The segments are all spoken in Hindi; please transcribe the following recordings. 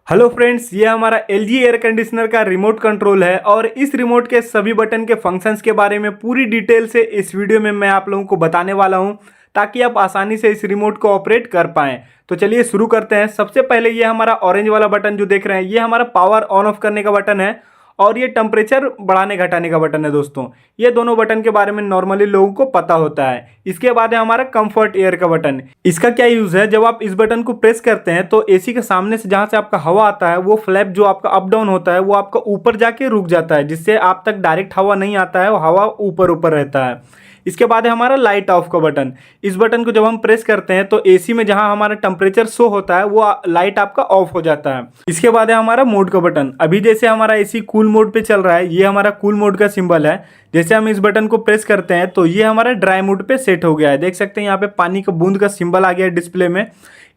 हेलो फ्रेंड्स, ये हमारा LG एयर कंडीशनर का रिमोट कंट्रोल है और इस रिमोट के सभी बटन के फंक्शंस के बारे में पूरी डिटेल से इस वीडियो में मैं आप लोगों को बताने वाला हूं ताकि आप आसानी से इस रिमोट को ऑपरेट कर पाएं। तो चलिए शुरू करते हैं। सबसे पहले ये हमारा ऑरेंज वाला बटन जो देख रहे हैं, ये हमारा पावर ऑन ऑफ करने का बटन है और ये टेम्परेचर बढ़ाने घटाने का बटन है। दोस्तों, ये दोनों बटन के बारे में नॉर्मली लोगों को पता होता है। इसके बाद है हमारा कंफर्ट एयर का बटन। इसका क्या यूज है, जब आप इस बटन को प्रेस करते हैं तो एसी के सामने से जहां से आपका हवा आता है वो फ्लैप जो आपका अप डाउन होता है वो आपका ऊपर जाके रुक जाता है, जिससे आप तक डायरेक्ट हवा नहीं आता है, वो हवा ऊपर ऊपर रहता है। इसके बाद है हमारा लाइट ऑफ का बटन। इस बटन को जब हम प्रेस करते हैं तो एसी में जहां हमारा टेम्परेचर शो होता है वो लाइट आपका ऑफ हो जाता है। इसके बाद है हमारा मोड का बटन। अभी जैसे हमारा एसी कूल मोड पे चल रहा है, ये हमारा कूल मोड का सिंबल है। जैसे हम इस बटन को प्रेस करते हैं तो ये हमारा ड्राई मोड पे सेट हो गया है। देख सकते हैं यहाँ पे पानी का बूंद का सिंबल आ गया है डिस्प्ले में।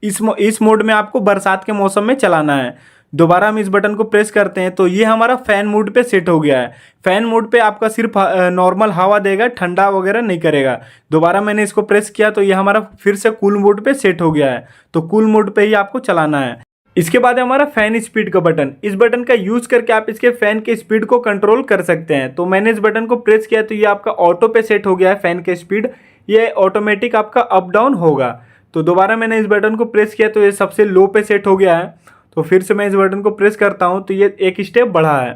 इस मोड में आपको बरसात के मौसम में चलाना है। दोबारा हम इस बटन को प्रेस करते हैं तो ये हमारा फैन मोड पे सेट हो गया है। फैन मोड पे आपका सिर्फ नॉर्मल हवा देगा, ठंडा वगैरह नहीं करेगा। दोबारा मैंने इसको प्रेस किया तो ये हमारा फिर से कूल मोड पे सेट हो गया है। तो कूल मोड पे ही आपको चलाना है। इसके बाद है हमारा फैन स्पीड का बटन। इस बटन का यूज करके आप इसके फैन के स्पीड को कंट्रोल कर सकते हैं। तो मैंने इस बटन को प्रेस किया तो ये आपका ऑटो पे सेट हो गया है। फैन के स्पीड ये ऑटोमेटिक आपका अप डाउन होगा। तो दोबारा मैंने इस बटन को प्रेस किया तो ये सबसे लो पे सेट हो गया है। तो फिर से मैं इस बटन को प्रेस करता हूं तो ये एक स्टेप बढ़ा है।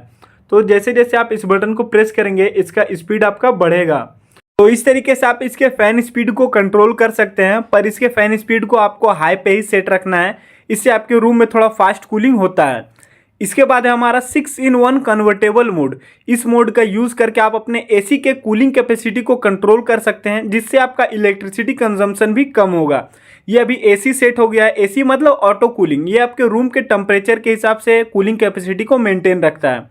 तो जैसे जैसे आप इस बटन को प्रेस करेंगे इसका स्पीड आपका बढ़ेगा। तो इस तरीके से आप इसके फैन स्पीड को कंट्रोल कर सकते हैं, पर इसके फैन स्पीड को आपको हाई पे ही सेट रखना है। इससे आपके रूम में थोड़ा फास्ट कूलिंग होता है। इसके बाद है हमारा 6-in-1 कन्वर्टेबल मोड। इस मोड का यूज करके आप अपने एसी के कूलिंग कैपेसिटी को कंट्रोल कर सकते हैं, जिससे आपका इलेक्ट्रिसिटी कंजम्पशन भी कम होगा। ये अभी एसी सेट हो गया है। एसी मतलब ऑटो कूलिंग। ये आपके रूम के टेम्परेचर के हिसाब से कूलिंग कैपेसिटी को मेंटेन रखता है।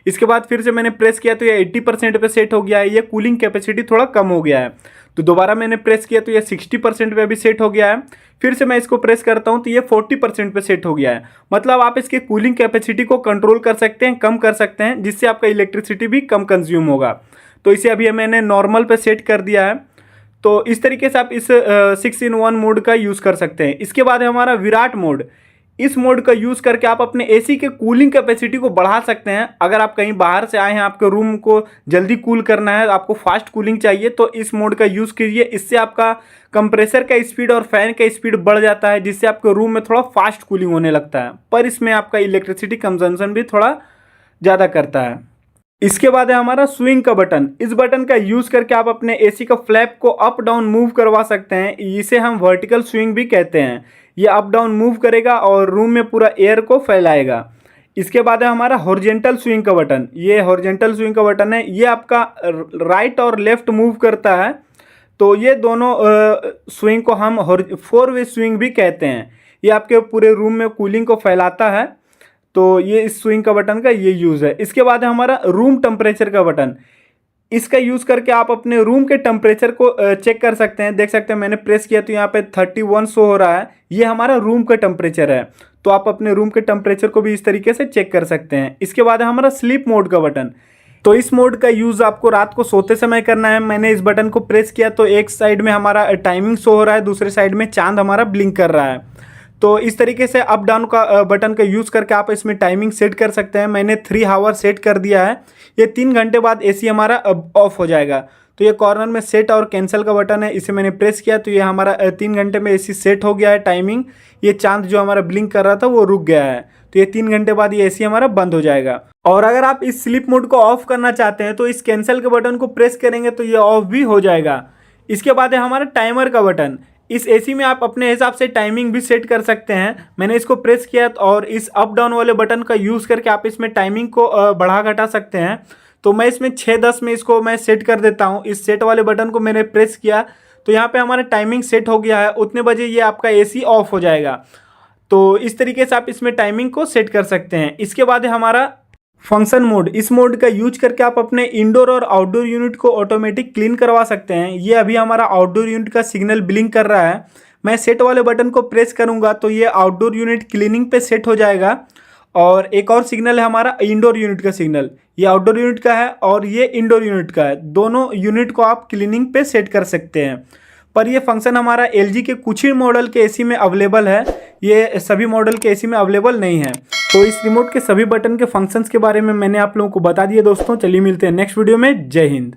इसके बाद फिर से मैंने प्रेस किया तो ये 80% पे सेट हो गया है। ये कूलिंग कैपेसिटी थोड़ा कम हो गया है। तो दोबारा मैंने प्रेस किया तो ये 60% पे भी सेट हो गया है। फिर से मैं इसको प्रेस करता हूँ तो ये 40% पे सेट हो गया है। मतलब आप इसके कूलिंग कैपेसिटी को कंट्रोल कर सकते हैं, कम कर सकते हैं, जिससे आपका इलेक्ट्रिसिटी भी कम कंज्यूम होगा। तो इसे अभी मैंने नॉर्मल पे सेट कर दिया है। तो इस तरीके से आप इस 6-in-1 मोड का यूज़ कर सकते हैं। इसके बाद है हमारा विराट मोड। इस मोड का यूज़ करके आप अपने एसी के कूलिंग कैपेसिटी को बढ़ा सकते हैं। अगर आप कहीं बाहर से आए हैं, आपके रूम को जल्दी कूल करना है, आपको फास्ट कूलिंग चाहिए, तो इस मोड का यूज़ कीजिए। इससे आपका कंप्रेसर का स्पीड और फैन का स्पीड बढ़ जाता है, जिससे आपके रूम में थोड़ा फास्ट कूलिंग होने लगता है। पर इसमें आपका इलेक्ट्रिसिटी कंजम्पशन भी थोड़ा ज़्यादा करता है। इसके बाद है हमारा स्विंग का बटन। इस बटन का यूज करके आप अपने एसी का फ्लैप को अप डाउन मूव करवा सकते हैं। इसे हम वर्टिकल स्विंग भी कहते हैं। ये अप डाउन मूव करेगा और रूम में पूरा एयर को फैलाएगा। इसके बाद है हमारा हॉरिजॉन्टल स्विंग का बटन। ये हॉरिजॉन्टल स्विंग का बटन है। ये आपका राइट और लेफ्ट मूव करता है। तो ये दोनों स्विंग को हम 4-वे स्विंग भी कहते हैं। ये आपके पूरे रूम में कूलिंग को फैलाता है। तो ये इस स्विंग का बटन का ये यूज़ है। इसके बाद है हमारा रूम टेम्परेचर का बटन। इसका यूज़ करके आप अपने रूम के टेम्परेचर को चेक कर सकते हैं। देख सकते हैं मैंने प्रेस किया तो यहाँ पे 31 शो हो रहा है। ये हमारा रूम का टेम्परेचर है। तो आप अपने रूम के टेम्परेचर को भी इस तरीके से चेक कर सकते हैं। इसके बाद है हमारा स्लीप मोड का बटन। तो इस मोड का यूज़ आपको रात को सोते समय करना है। मैंने इस बटन को प्रेस किया तो एक साइड में हमारा टाइमिंग शो हो रहा है, दूसरे साइड में चांद हमारा ब्लिंक कर रहा है। तो इस तरीके से अप डाउन का बटन का यूज़ करके आप इसमें टाइमिंग सेट कर सकते हैं। मैंने 3 आवर सेट कर दिया है। ये 3 घंटे बाद एसी हमारा ऑफ हो जाएगा। तो ये कॉर्नर में सेट और कैंसिल का बटन है। इसे मैंने प्रेस किया तो ये हमारा 3 घंटे में एसी सेट हो गया है। टाइमिंग, ये चांद जो हमारा ब्लिंक कर रहा था वो रुक गया है। तो ये 3 घंटे बाद ये एसी हमारा बंद हो जाएगा। और अगर आप इस स्लीप मोड को ऑफ करना चाहते हैं तो इस कैंसिल के बटन को प्रेस करेंगे तो ये ऑफ भी हो जाएगा। इसके बाद है हमारा टाइमर का बटन। इस एसी में आप अपने हिसाब से टाइमिंग भी सेट कर सकते हैं। मैंने इसको प्रेस किया और इस अप डाउन वाले बटन का यूज़ करके आप इसमें टाइमिंग को बढ़ा घटा सकते हैं। तो मैं इसमें 6-10 में इसको मैं सेट कर देता हूँ। इस सेट वाले बटन को मैंने प्रेस किया तो यहाँ पे हमारा टाइमिंग सेट हो गया है। उतने बजे ये आपका एसी ऑफ हो जाएगा। तो इस तरीके से आप इसमें टाइमिंग को सेट कर सकते हैं। इसके बाद है हमारा फंक्शन मोड। इस मोड का यूज करके आप अपने इंडोर और आउटडोर यूनिट को ऑटोमेटिक क्लीन करवा सकते हैं। ये अभी हमारा आउटडोर यूनिट का सिग्नल ब्लिंक कर रहा है। मैं सेट वाले बटन को प्रेस करूंगा तो ये आउटडोर यूनिट क्लीनिंग पे सेट हो जाएगा। और एक और सिग्नल है हमारा इंडोर यूनिट का सिग्नल। ये आउटडोर यूनिट का है और ये इंडोर यूनिट का है। दोनों यूनिट को आप क्लीनिंग पे सेट कर सकते हैं। पर ये फंक्शन हमारा LG के कुछ ही मॉडल के एसी में अवेलेबल है। ये सभी मॉडल के एसी में अवेलेबल नहीं है। तो इस रिमोट के सभी बटन के फंक्शंस के बारे में मैंने आप लोगों को बता दिया दोस्तों। चलिए मिलते हैं नेक्स्ट वीडियो में। जय हिंद।